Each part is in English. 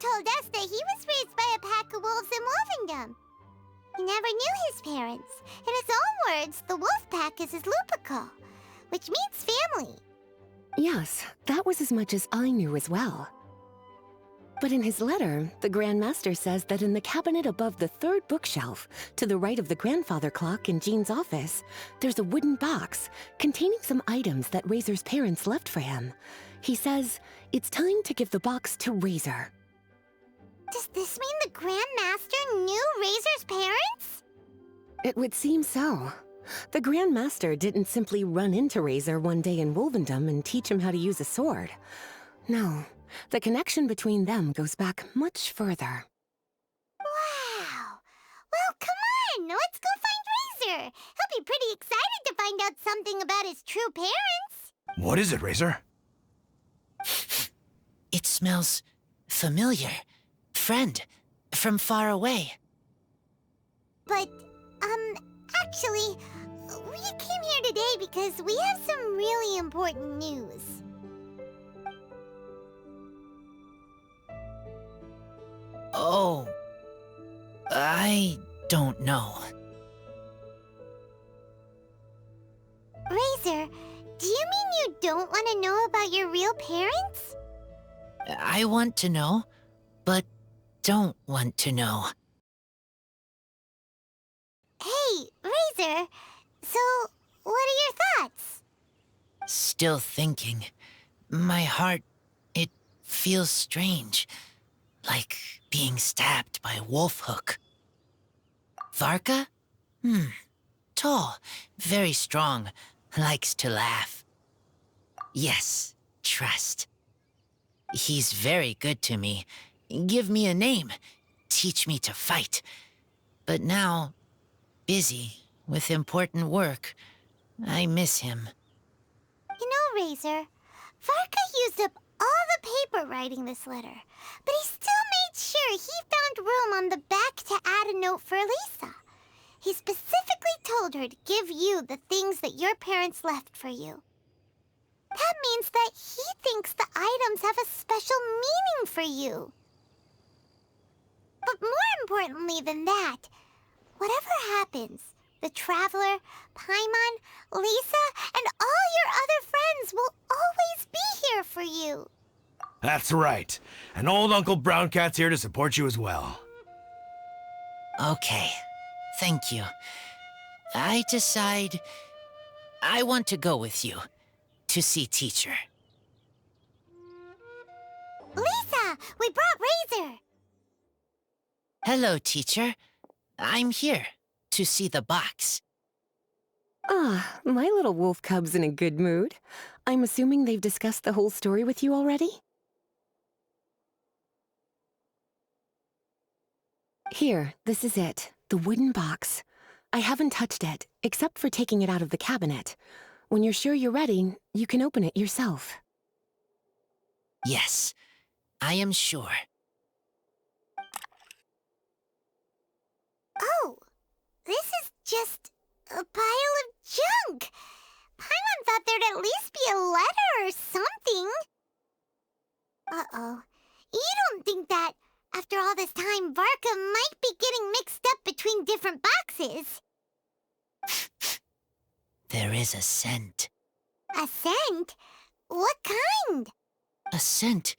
told us that he was raised by a pack of wolves in Wolvendom. He never knew his parents. In his own words, the wolf pack is his lupical, which means family. Yes, that was as much as I knew as well. But in his letter, the Grand Master says that in the cabinet above the third bookshelf, to the right of the grandfather clock in Jean's office, there's a wooden box containing some items that Razor's parents left for him. He says it's time to give the box to Razor. Does this mean the Grand Master knew Razor's parents? It would seem so. The Grand Master didn't simply run into Razor one day in Wolvendom and teach him how to use a sword. No. The connection between them goes back much further. Wow! Well, come on! Let's go find Razor! He'll be pretty excited to find out something about his true parents! What is it, Razor? It smells familiar. Friend, from far away. But, actually, we came here today because we have some really important news. Oh, I don't know. Razor, do you mean you don't want to know about your real parents? I want to know, but don't want to know. Hey, Razor, so what are your thoughts? Still thinking. My heart, it feels strange. Like being stabbed by a wolf hook. Varka? Tall, very strong, likes to laugh. Yes, trust. He's very good to me. Give me a name, teach me to fight. But now, busy with important work, I miss him. You know, Razor, Varka used up all the paper writing this letter, but he still made sure he found room on the back to add a note for Lisa. He specifically told her to give you the things that your parents left for you. That means that he thinks the items have a special meaning for you. But more importantly than that, whatever happens, the Traveler, Paimon, Lisa, and all your other friends will always be here for you. That's right. And old Uncle Brown Cat's here to support you as well. Okay, thank you. I decide I want to go with you to see teacher. Lisa, we brought Razor. Hello, teacher. I'm here to see the box. Ah, my little wolf cub's in a good mood. I'm assuming they've discussed the whole story with you already? Here, this is it, the wooden box. I haven't touched it, except for taking it out of the cabinet. When you're sure you're ready, you can open it yourself. Yes, I am sure. Oh, this is just a pile of junk. Paimon thought there'd at least be a letter or something. Uh-oh. You don't think that, after all this time, Varka might be getting mixed up between different boxes? There is a scent. A scent? What kind? A scent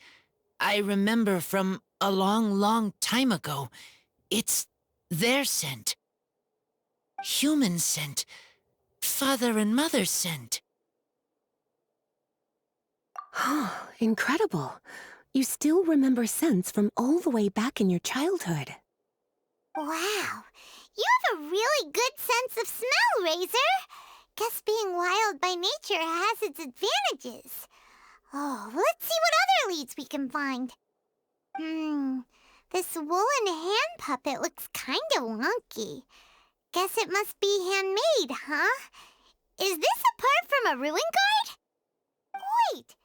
I remember from a long, long time ago. It's their scent. Human scent. Father and mother scent. Oh, incredible. You still remember scents from all the way back in your childhood. Wow. You have a really good sense of smell, Razor. Guess being wild by nature has its advantages. Oh, let's see what other leads we can find. This woolen hand puppet looks kinda wonky. Guess it must be handmade, huh? Is this a part from a ruin guard? Wait!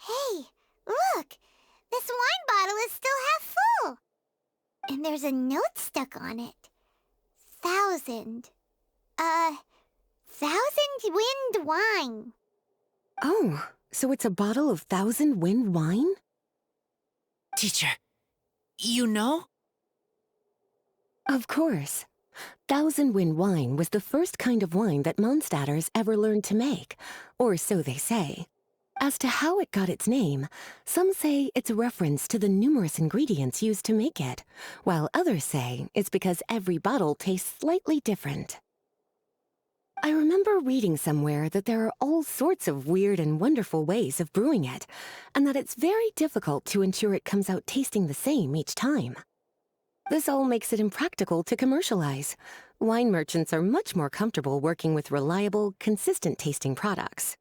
Hey, look! This wine bottle is still half full. And there's a note stuck on it. 1,000 wind wine. Oh, so it's a bottle of 1,000 wind wine? Teacher, You know? Of course. Thousand Wind wine was the first kind of wine that Mondstadters ever learned to make, or so they say. As to how it got its name, some say it's a reference to the numerous ingredients used to make it, while others say it's because every bottle tastes slightly different. I remember reading somewhere that there are all sorts of weird and wonderful ways of brewing it, and that it's very difficult to ensure it comes out tasting the same each time. This all makes it impractical to commercialize. Wine merchants are much more comfortable working with reliable, consistent-tasting products.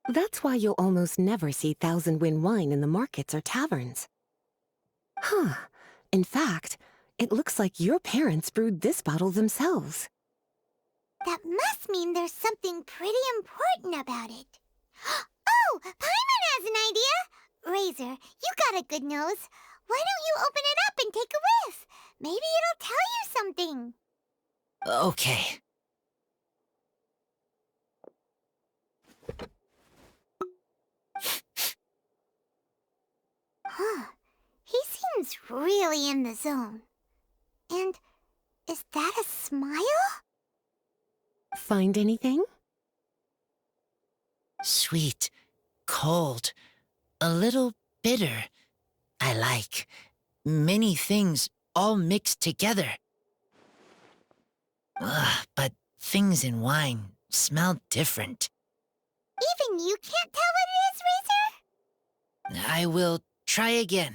That's why you'll almost never see Thousand Wind wine in the markets or taverns. Huh. In fact, it looks like your parents brewed this bottle themselves. That must mean there's something pretty important about it. Oh, Paimon has an idea! Razor, you got a good nose. Why don't you open it up and take a whiff? Maybe it'll tell you something. Okay. Huh. He seems really in the zone. And is that a smile? Find anything? Sweet, cold, a little bitter. I like many things all mixed together. But things in wine smell different. Even you can't tell what it is, Razor? I will try again.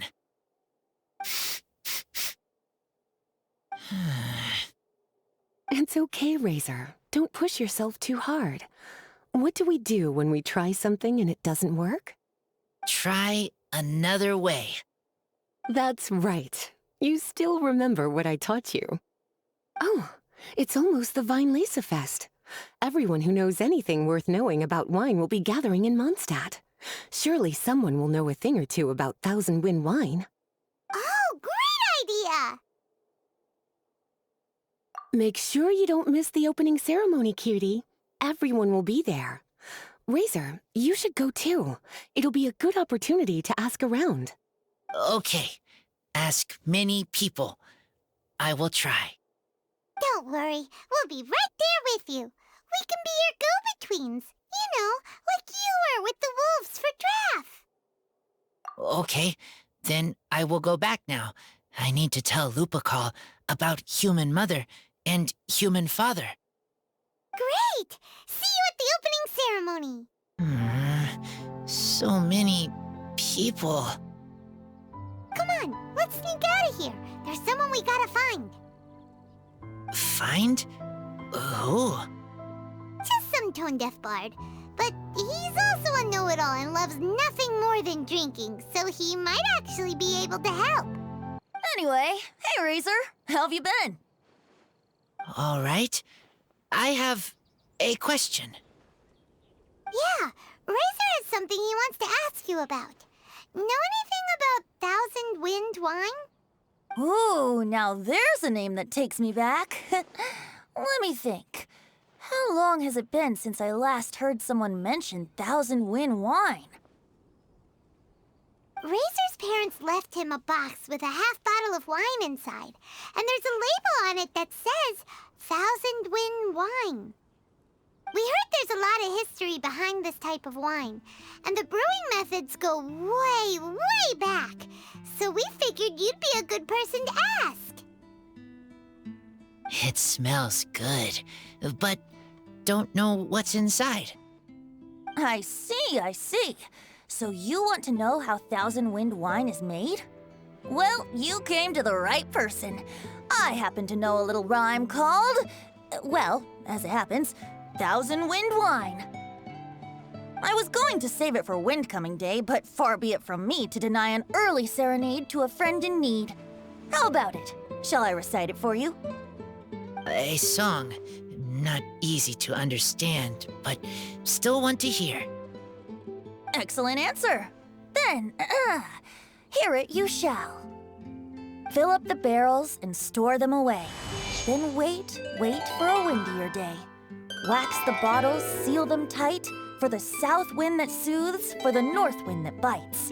It's okay, Razor. Don't push yourself too hard. What do we do when we try something and it doesn't work? Try another way. That's right. You still remember what I taught you. Oh, it's almost the Weinlese Fest. Everyone who knows anything worth knowing about wine will be gathering in Mondstadt. Surely someone will know a thing or two about Thousand Wind wine. Oh, great idea! Make sure you don't miss the opening ceremony, cutie. Everyone will be there. Razor, you should go too. It'll be a good opportunity to ask around. Okay. Ask many people. I will try. Don't worry, we'll be right there with you. We can be your go-betweens. You know, like you were with the wolves for Draff. Okay, then I will go back now. I need to tell Lupercal about Human Mother and Human Father. Great! See you at the opening ceremony. So many people. Come on, let's sneak out of here. There's someone we gotta find. Find? Who? Just some tone-deaf bard. But he's also a know-it-all and loves nothing more than drinking, so he might actually be able to help. Anyway, hey Razor, how have you been? All right. I have a question. Yeah, Razor has something he wants to ask you about. Know anything about Thousand Wind wine? Ooh, now there's a name that takes me back. Let me think. How long has it been since I last heard someone mention Thousand Wind wine? Razor's parents left him a box with a half bottle of wine inside, and there's a label on it that says Thousand Wind wine. We heard there's a lot of history behind this type of wine, and the brewing methods go way, way back, so we figured you'd be a good person to ask. It smells good, but don't know what's inside. I see. So you want to know how Thousand Wind wine is made? Well, you came to the right person. I happen to know a little rhyme called, well, as it happens, Thousand Wind wine. I was going to save it for Windcoming Day, but far be it from me to deny an early serenade to a friend in need. How about it? Shall I recite it for you? A song. Not easy to understand, but still want to hear. Excellent answer. Then, hear it you shall. Fill up the barrels and store them away. Then wait for a windier day. Wax the bottles, seal them tight, for the south wind that soothes, for the north wind that bites.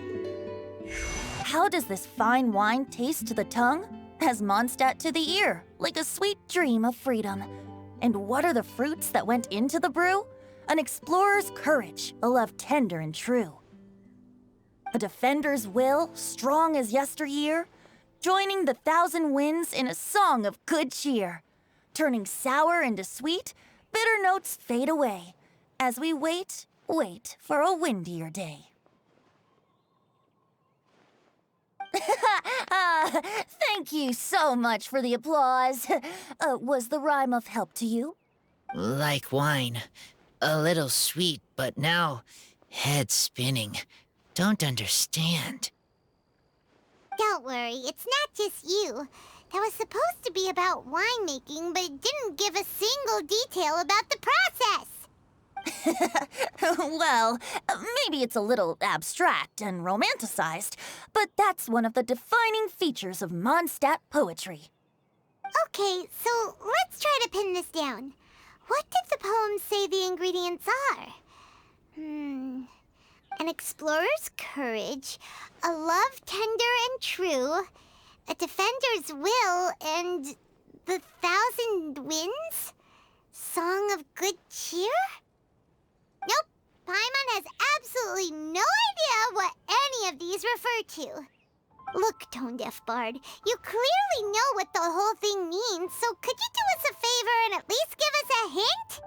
How does this fine wine taste to the tongue? As Mondstadt to the ear, like a sweet dream of freedom. And what are the fruits that went into the brew? An explorer's courage, a love tender and true. A defender's will, strong as yesteryear, joining the thousand winds in a song of good cheer. Turning sour into sweet, bitter notes fade away, as we wait for a windier day. Thank you so much for the applause. Was the rhyme of help to you? Like wine. A little sweet, but now head spinning. Don't understand. Don't worry, it's not just you. That was supposed to be about winemaking, but it didn't give a single detail about the process. Well, maybe it's a little abstract and romanticized, but that's one of the defining features of Mondstadt poetry. Okay, so let's try to pin this down. What did the poem say the ingredients are? An explorer's courage, a love tender and true, a defender's will, and the thousand winds? Song of good cheer? Nope, Paimon has absolutely no idea what any of these refer to. Look, Tone-Deaf Bard, you clearly know what the whole thing means, so could you do us a favor and at least give us a hint?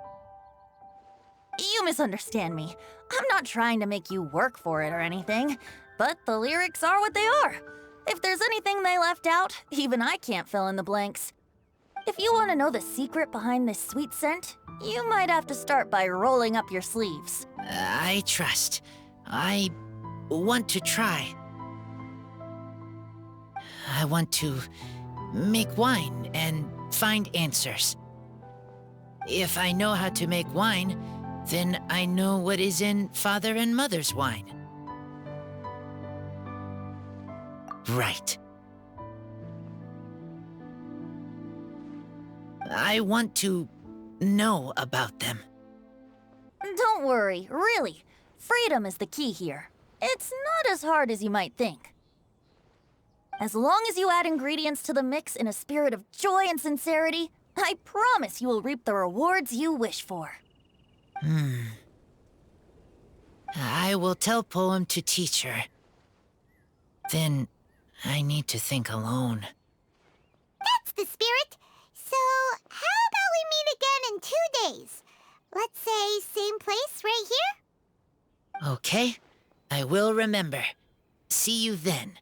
You misunderstand me. I'm not trying to make you work for it or anything, but the lyrics are what they are. If there's anything they left out, even I can't fill in the blanks. If you want to know the secret behind this sweet scent, you might have to start by rolling up your sleeves. I trust. I want to try. I want to make wine and find answers. If I know how to make wine, then I know what is in Father and Mother's wine. Right. I want to know about them. Don't worry, really. Freedom is the key here. It's not as hard as you might think. As long as you add ingredients to the mix in a spirit of joy and sincerity, I promise you will reap the rewards you wish for. I will tell Poem to teacher. Then I need to think alone. That's the spirit. So, how about we meet again in 2 days? Let's say same place right here? Okay, I will remember. See you then.